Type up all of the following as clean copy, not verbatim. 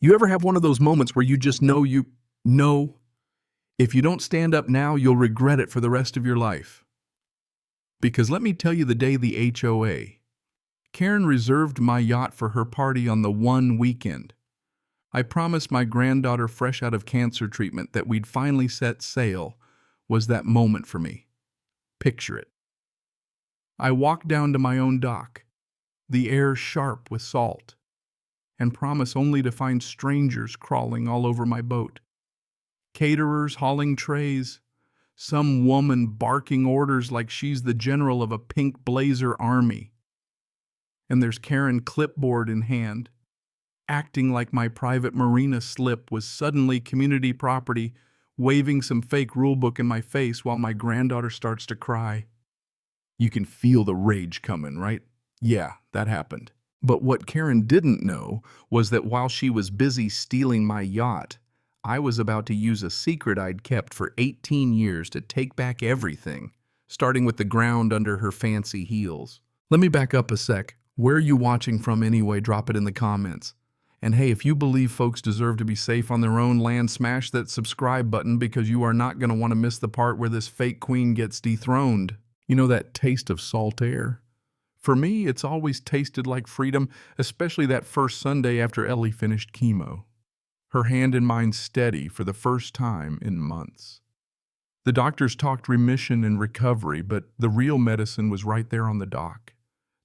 You ever have one of those moments where you just know if you don't stand up now, you'll regret it for the rest of your life? Because let me tell you, the day the HOA, Karen reserved my yacht for her party on the one weekend. I promised my granddaughter fresh out of cancer treatment that we'd finally set sail, was that moment for me. Picture it. I walked down to my own dock, the air sharp with salt, and promise only to find strangers crawling all over my boat. Caterers hauling trays, some woman barking orders like she's the general of a pink blazer army. And there's Karen, clipboard in hand, acting like my private marina slip was suddenly community property, waving some fake rulebook in my face while my granddaughter starts to cry. You can feel the rage coming, right? Yeah, that happened. But what Karen didn't know was that while she was busy stealing my yacht, I was about to use a secret I'd kept for 18 years to take back everything, starting with the ground under her fancy heels. Let me back up a sec. Where are you watching from anyway? Drop it in the comments. And hey, if you believe folks deserve to be safe on their own land, smash that subscribe button, because you are not going to want to miss the part where this fake queen gets dethroned. You know that taste of salt air? For me, it's always tasted like freedom, especially that first Sunday after Ellie finished chemo. Her hand in mine steady for the first time in months. The doctors talked remission and recovery, but the real medicine was right there on the dock.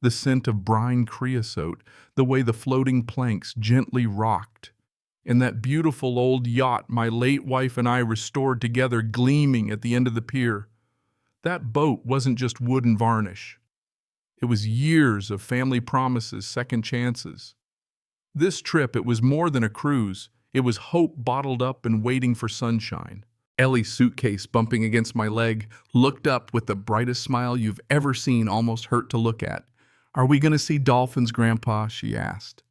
The scent of brine creosote, the way the floating planks gently rocked, and that beautiful old yacht my late wife and I restored together gleaming at the end of the pier. That boat wasn't just wood and varnish. It was years of family promises, second chances. This trip, it was more than a cruise. It was hope bottled up and waiting for sunshine. Ellie's suitcase bumping against my leg looked up with the brightest smile you've ever seen, almost hurt to look at. "Are we going to see dolphins, Grandpa?" she asked.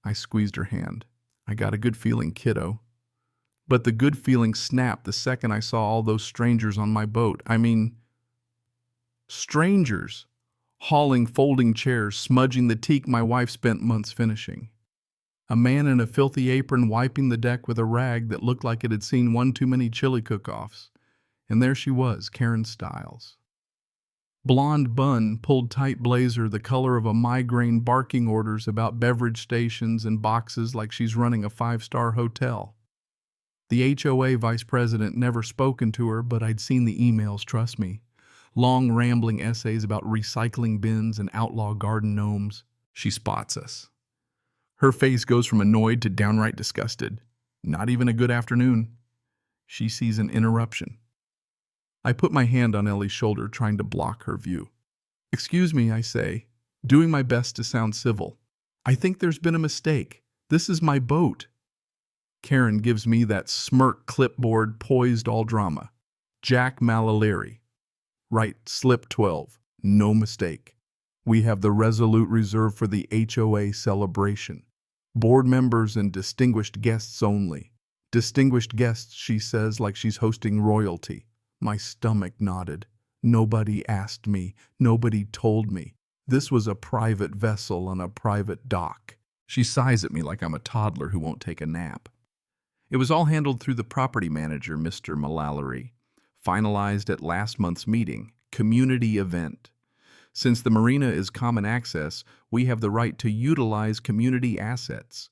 I squeezed her hand. "I got a good feeling, kiddo." But the good feeling snapped the second I saw all those strangers on my boat. I mean, strangers, hauling folding chairs, smudging the teak my wife spent months finishing. A man in a filthy apron wiping the deck with a rag that looked like it had seen one too many chili cook-offs. And there she was, Karen Stiles. Blonde bun, pulled tight blazer, the color of a migraine, barking orders about beverage stations and boxes like she's running a 5-star hotel. The HOA vice president never spoken to her, but I'd seen the emails, trust me. Long rambling essays about recycling bins and outlaw garden gnomes. She spots us. Her face goes from annoyed to downright disgusted. Not even a good afternoon. She sees an interruption. I put my hand on Ellie's shoulder, trying to block her view. "Excuse me," I say, doing my best to sound civil. "I think there's been a mistake. This is my boat." Karen gives me that smirk, clipboard, poised all drama. "Jack Malaliri. Right, slip 12. No mistake. We have the Resolute reserved for the HOA celebration. Board members and distinguished guests only." Distinguished guests, she says, like she's hosting royalty. My stomach nodded. Nobody asked me. Nobody told me. This was a private vessel on a private dock. She sighs at me like I'm a toddler who won't take a nap. It was all handled through the property manager, Mr. Malaliri. Finalized at last month's meeting. Community event. Since the marina is common access, we have the right to utilize community assets.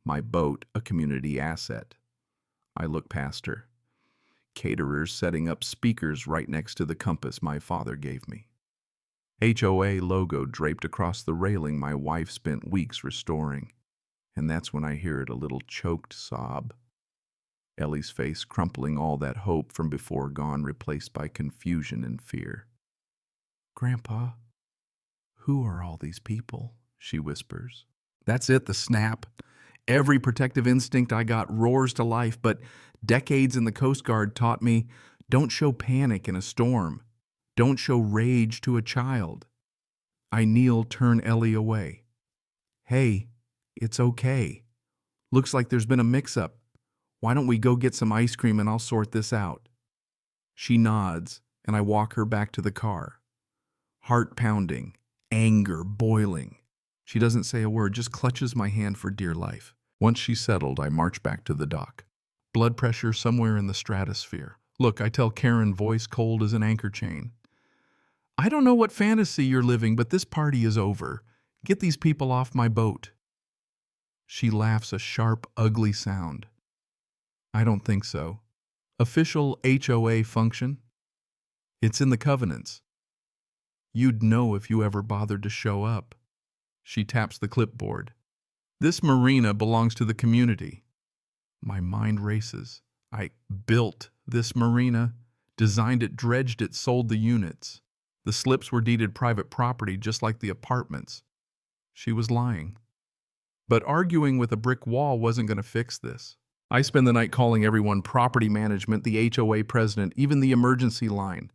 My boat, a community asset. I look past her. Caterers setting up speakers right next to the compass my father gave me. HOA logo draped across the railing my wife spent weeks restoring. And that's when I hear it, a little choked sob. Ellie's face crumpling, all that hope from before gone, replaced by confusion and fear. "Grandpa, who are all these people?" she whispers. That's it, the snap. Every protective instinct I got roars to life, but decades in the Coast Guard taught me, don't show panic in a storm. Don't show rage to a child. I kneel, turn Ellie away. "Hey, it's okay. Looks like there's been a mix-up. Why don't we go get some ice cream and I'll sort this out?" She nods, and I walk her back to the car. Heart pounding, anger boiling. She doesn't say a word, just clutches my hand for dear life. Once she settled, I marched back to the dock. Blood pressure somewhere in the stratosphere. Look, I tell Karen, voice cold as an anchor chain. I don't know what fantasy you're living, but this party is over. Get these people off my boat. She laughs a sharp, ugly sound. I don't think so. Official HOA function? It's in the covenants. You'd know if you ever bothered to show up. She taps the clipboard. This marina belongs to the community. My mind races. I built this marina, designed it, dredged it, sold the units. The slips were deeded private property, just like the apartments. She was lying. But arguing with a brick wall wasn't going to fix this. I spend the night calling everyone, property management, the HOA president, even the emergency line.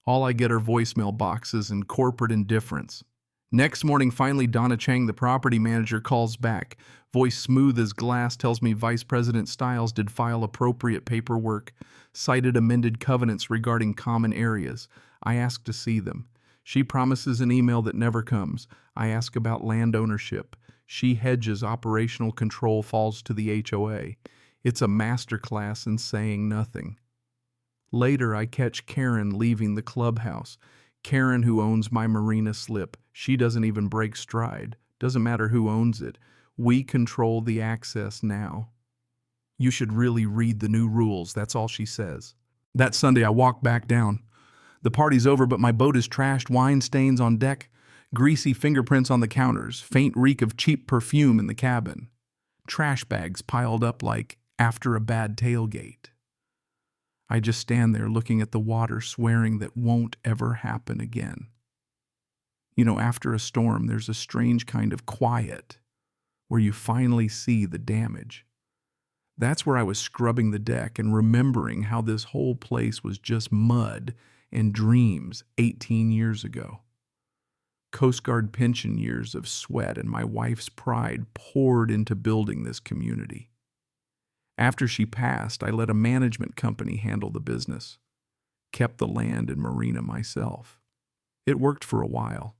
All I get are voicemail boxes and corporate indifference. Next morning, finally, Donna Chang, the property manager, calls back. Voice smooth as glass, tells me Vice President Stiles did file appropriate paperwork, cited amended covenants regarding common areas. I ask to see them. She promises an email that never comes. I ask about land ownership. She hedges. Operational control falls to the HOA. It's a masterclass in saying nothing. Later, I catch Karen leaving the clubhouse. Karen, who owns my marina slip. She doesn't even break stride. Doesn't matter who owns it. We control the access now. You should really read the new rules, that's all she says. That Sunday, I walk back down. The party's over, but my boat is trashed, wine stains on deck, greasy fingerprints on the counters, faint reek of cheap perfume in the cabin. Trash bags piled up like after a bad tailgate. I just stand there looking at the water, swearing that won't ever happen again. You know, after a storm, there's a strange kind of quiet where you finally see the damage. That's where I was scrubbing the deck and remembering how this whole place was just mud and dreams 18 years ago. Coast Guard pension years of sweat and my wife's pride poured into building this community. After she passed, I let a management company handle the business. Kept the land and marina myself. It worked for a while.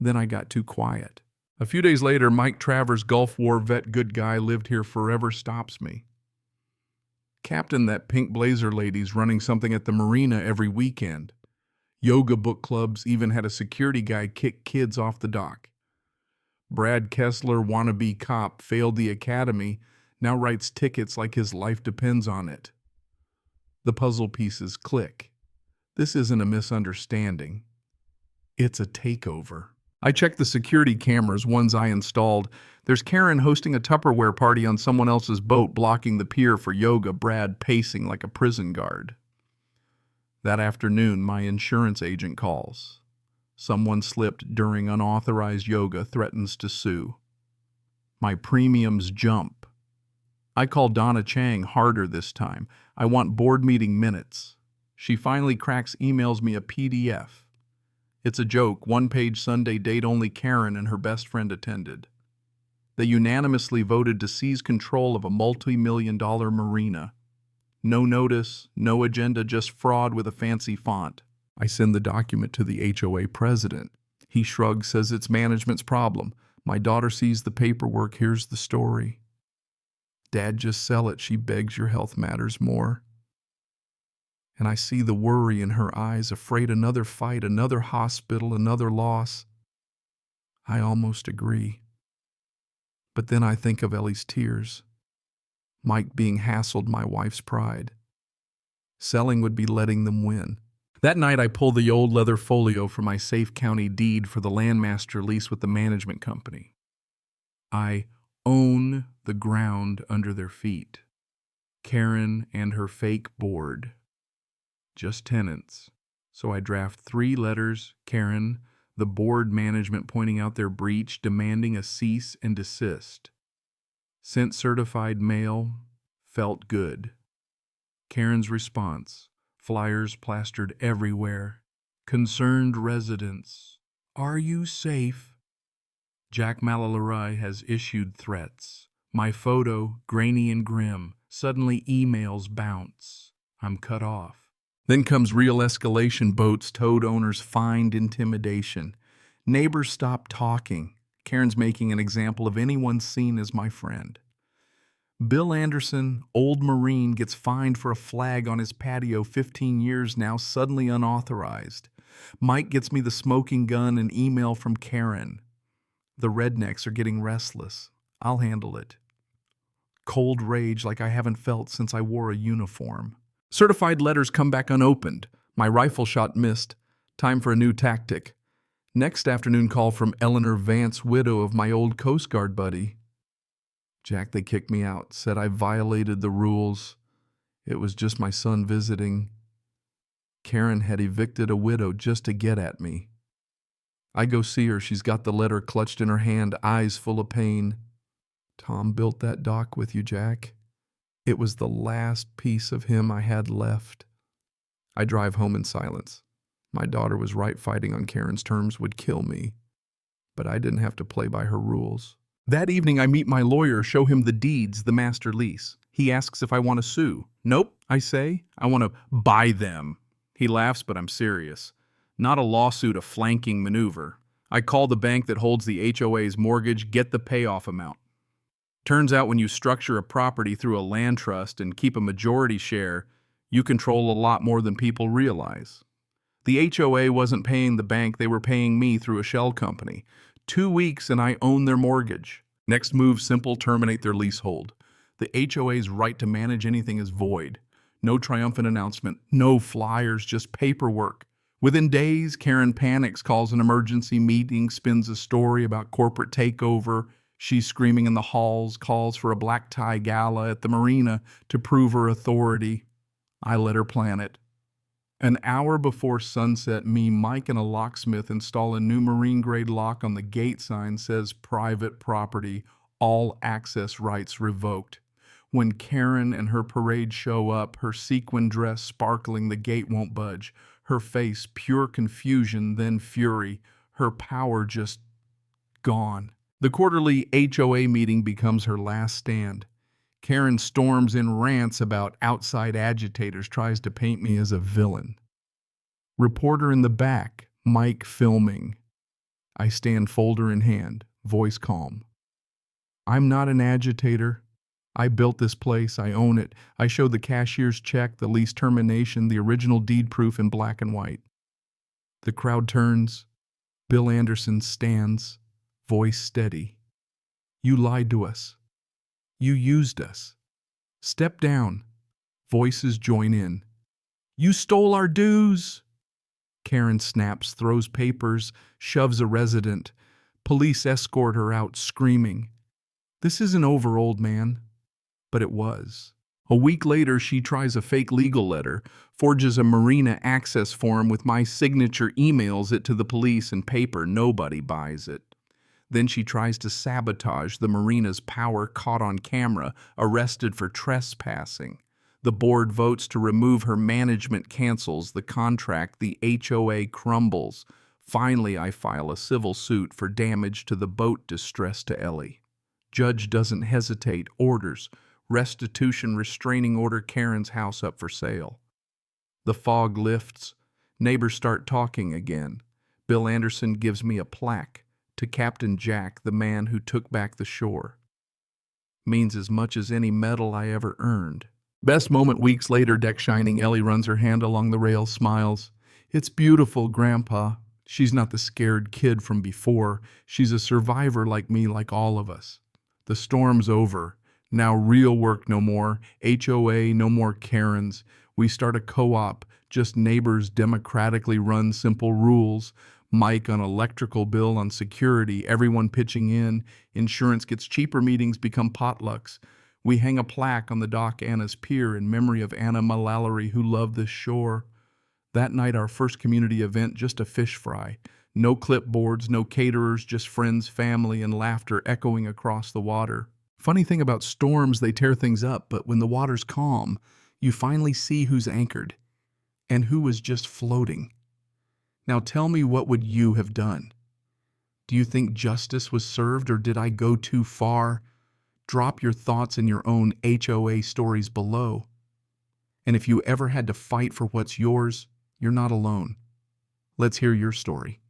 Then I got too quiet. A few days later, Mike Travers, Gulf War vet, good guy, lived here forever, stops me. Captain, that pink blazer lady's running something at the marina every weekend. Yoga book clubs, even had a security guy kick kids off the dock. Brad Kessler, wannabe cop, failed the academy, now writes tickets like his life depends on it. The puzzle pieces click. This isn't a misunderstanding. It's a takeover. I check the security cameras, ones I installed. There's Karen hosting a Tupperware party on someone else's boat, blocking the pier for yoga, Brad pacing like a prison guard. That afternoon, my insurance agent calls. Someone slipped during unauthorized yoga, threatens to sue. My premiums jump. I call Donna Chang harder this time. I want board meeting minutes. She finally cracks, emails me a PDF. It's a joke, one-page Sunday date, only Karen and her best friend attended. They unanimously voted to seize control of a multi-million-dollar marina. No notice, no agenda, just fraud with a fancy font. I send the document to the HOA president. He shrugs, says it's management's problem. My daughter sees the paperwork, here's the story. Dad, just sell it, she begs, your health matters more. And I see the worry in her eyes, afraid another fight, another hospital, another loss. I almost agree. But then I think of Ellie's tears. Mike being hassled, my wife's pride. Selling would be letting them win. That night I pull the old leather folio from my safe county deed for the landmaster lease with the management company. I own the ground under their feet. Karen and her fake board. Just tenants. So I draft 3 letters, Karen, the board, management pointing out their breach, demanding a cease and desist. Sent certified mail, felt good. Karen's response, flyers plastered everywhere. Concerned residents, are you safe? Jack Malalarai has issued threats. My photo, grainy and grim. Suddenly emails bounce. I'm cut off. Then comes real escalation, boats towed, owners fined, intimidation. Neighbors stop talking. Karen's making an example of anyone seen as my friend. Bill Anderson, old Marine, gets fined for a flag on his patio 15 years now, suddenly unauthorized. Mike gets me the smoking gun and email from Karen. The rednecks are getting restless. I'll handle it. Cold rage like I haven't felt since I wore a uniform. Certified letters come back unopened. My rifle shot missed. Time for a new tactic. Next afternoon call from Eleanor Vance, widow of my old Coast Guard buddy. Jack, they kicked me out, said I violated the rules. It was just my son visiting. Karen had evicted a widow just to get at me. I go see her. She's got the letter clutched in her hand, eyes full of pain. Tom built that dock with you, Jack. It was the last piece of him I had left. I drive home in silence. My daughter was right, fighting on Karen's terms would kill me. But I didn't have to play by her rules. That evening I meet my lawyer, show him the deeds, the master lease. He asks if I want to sue. Nope, I say. I want to buy them. He laughs, but I'm serious. Not a lawsuit, a flanking maneuver. I call the bank that holds the HOA's mortgage, get the payoff amount. Turns out when you structure a property through a land trust and keep a majority share, you control a lot more than people realize. The HOA wasn't paying the bank, they were paying me through a shell company. 2 weeks and I own their mortgage. Next move, simple, terminate their leasehold. The HOA's right to manage anything is void. No triumphant announcement, no flyers, just paperwork. Within days, Karen panics, calls an emergency meeting, spins a story about corporate takeover. She's screaming in the halls, calls for a black tie gala at the marina to prove her authority. I let her plan it. An hour before sunset, me, Mike, and a locksmith install a new marine-grade lock on the gate sign says private property, all access rights revoked. When Karen and her parade show up, her sequin dress sparkling, the gate won't budge. Her face, pure confusion, then fury. Her power just gone. The quarterly HOA meeting becomes her last stand. Karen storms in, rants about outside agitators, tries to paint me as a villain. Reporter in the back, Mike filming. I stand folder in hand, voice calm. I'm not an agitator. I built this place, I own it. I show the cashier's check, the lease termination, the original deed proof in black and white. The crowd turns. Bill Anderson stands, voice steady. You lied to us. You used us. Step down. Voices join in. You stole our dues. Karen snaps, throws papers, shoves a resident. Police escort her out, screaming. This isn't over, old man. But it was. A week later, she tries a fake legal letter, forges a marina access form with my signature, emails it to the police in paper. Nobody buys it. Then she tries to sabotage the marina's power, caught on camera, arrested for trespassing. The board votes to remove her, management cancels the contract, the HOA crumbles. Finally, I file a civil suit for damage to the boat distress to Ellie. Judge doesn't hesitate, orders restitution, restraining order, Karen's house up for sale. The fog lifts. Neighbors start talking again. Bill Anderson gives me a plaque. To Captain Jack, the man who took back the shore. Means as much as any medal I ever earned. Best moment weeks later, deck shining, Ellie runs her hand along the rail, smiles. It's beautiful, Grandpa. She's not the scared kid from before. She's a survivor like me, like all of us. The storm's over. Now real work no more. HOA, no more Karens. We start a co-op, just neighbors democratically run, simple rules. Mike on electrical bill, on security, everyone pitching in. Insurance gets cheaper, meetings become potlucks. We hang a plaque on the dock, Anna's Pier, in memory of Anna Mallory, who loved this shore. That night, our first community event, just a fish fry. No clipboards, no caterers, just friends, family, and laughter echoing across the water. Funny thing about storms, they tear things up, but when the water's calm, you finally see who's anchored and who was just floating. Now tell me, what would you have done? Do you think justice was served, or did I go too far? Drop your thoughts in your own HOA stories below. And if you ever had to fight for what's yours, you're not alone. Let's hear your story.